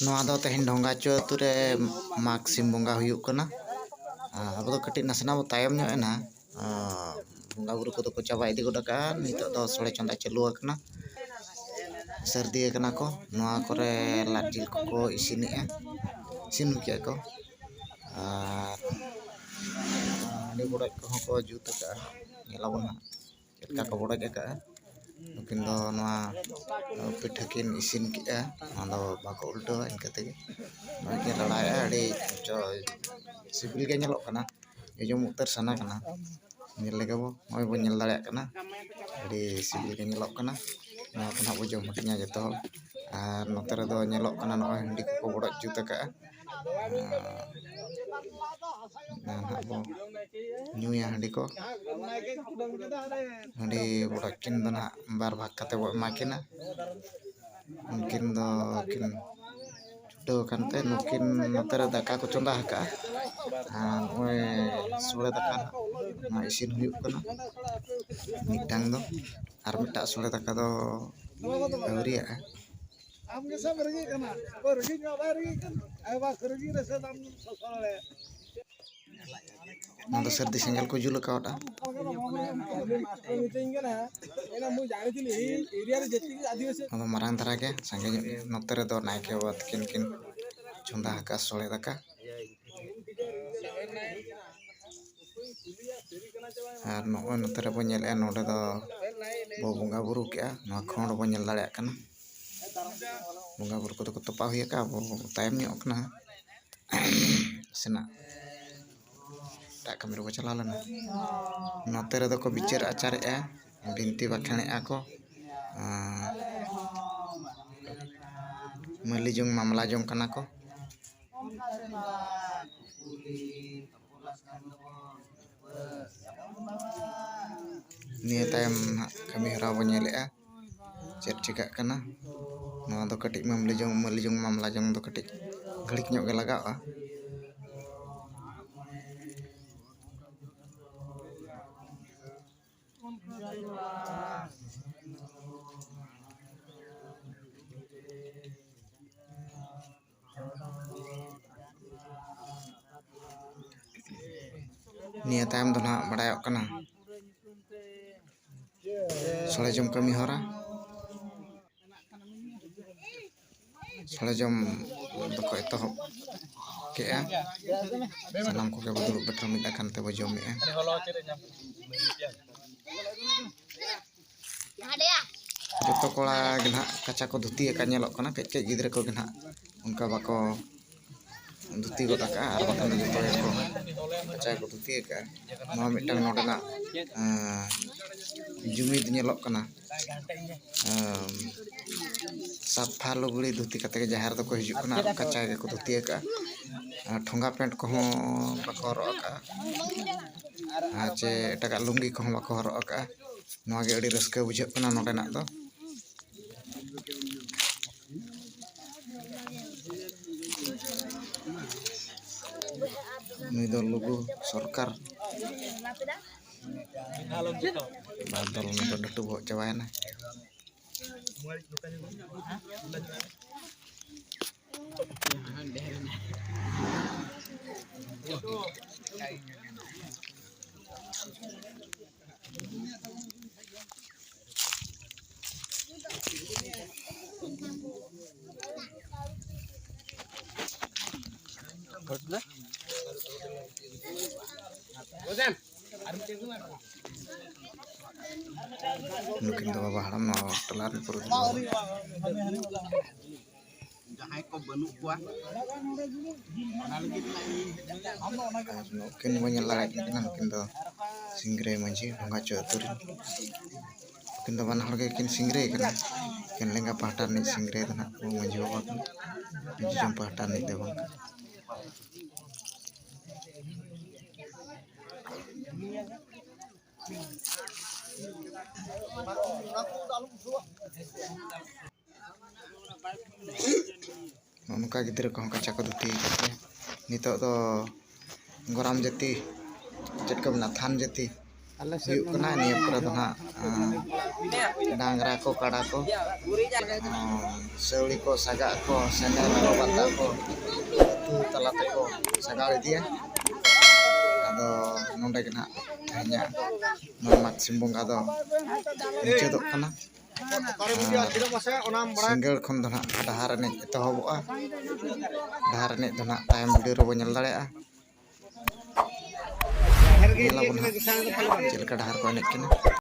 नोआ दो तेहन ढोंगा चो तुरे माग सिम बोंगा हुयुक कना अब तो कटी नसना बो तायम ᱧᱚᱜ एना बोंगा बुरु को को चाबा इदी गोडा का नितो दो सोड़े चंदा चालू आकना सर्दी आकना को नोआ करे लाजिल को इसिनेआ इसिन के को हांडी बड़ज को को जुत का नेलाबन चेका को बड़ज का नुकिन दो नोआ पिठा किन इसिन किया आदो बाको उल्टो इनकते के लड़ाया अड़ी सिबिल के ñelok kana जम उत्तर सना kana ñel लेगे बो ओय बो ñel दाड़े kana अड़ी सिबिल के ñelok kana ना को बो जम हटिया जतो आर नोते रे दो ñelok kana नो हंडी को बड़ज जुत का ना बो न्यूया हंडी को हंडी बड़ज किन दो ना बार भाग कते बो माकिना उनकिन दो किन छुटो कानते नुकिन नोते रे दाका को चंदा हका ओए सोड़े दाका ना इसिन हुयुक कना मिटांग दो आर मिटा सोड़े दाका दो अवरिया आम के सब रगी कना को रगी नो बा रगी कन आबा रगी रे से दाम ससले नंद सर्दी सिंगल को जुल काटा मारांग धरा के संगे नोते रे दो नायके बात किन किन चंदा हका सोड़े दाका आर नोय नोते रे बो ñelए नोडे दो बो बोंगा बुरु के ना खोंड बो ñel दाड़े कना बोंगा बुरु को तो तपा हुई का बो तायम ñok ना सेना टा कमरे को चला लेना नोते रे दो को बिचार आचारे बिनती बाखाने को मली जों मामला जों कना को निया तायम कमी हरा बो ñelए चेक चिका कना नोआ दो कटिक मली जों मामला जों दो कटिक घड़िक ñok गे लगावा निया तायम दो ना बड़ायोक कना सोड़े जम कमी हरा सोड़े जम दो को एतहब के सलाम को के दुरुब बेटा मिदा कानते बो जमे जतो कोड़ा गना कच्चा को धुती का ñelok kana के गिद्रे को गना उनका बाको धुती को तका आर बातन जतो को कच्चा को धुती का नो मिटन नोडना जुमिद ñelok kana साफा लुगड़ी धुती कते के जहार दो को हिजु kana कच्चा के को धुती का ठोंगा पेंट को बाको हरो का आचे एटा लुंगी को बाको हरो का नोआ गे अड़ी रस्का बुझे kana नोडना दो नुई लुगु सरकार बादल में डटू बो चबायना नुकिन दो बाबा हड़म टलार पर जहां को बनु को नुकिन बन लड़ाई किन नुकिन दो सिंगरे मंजी ढोंगा चौतुर किन दो बन हड़गे किन सिंगरे कना किन लेंगा पाटा नि सिंगरे दना मंजी बाबा मंजी जम पाटा नि देबा उनका गिद्रे को कच्चा को धुती नितो दो गरम जाति चेक को ना थान जाति हुयुग कना निया परे दो ना डांगरा को काड़ा को सौड़ी को सगा को सेंदर को बाता को तू तलाते को सगाड़ दिया आदो नोंडे के ना हन्या मागसिम बंगा दो मुचादोग कना सिंगल खन दो ना डाहार एनेज एतहबोगा डाहार एनेज दो ना तायम वीडियो रे बो नेल दाड़ेया चेलका डाहार को एनेज कना।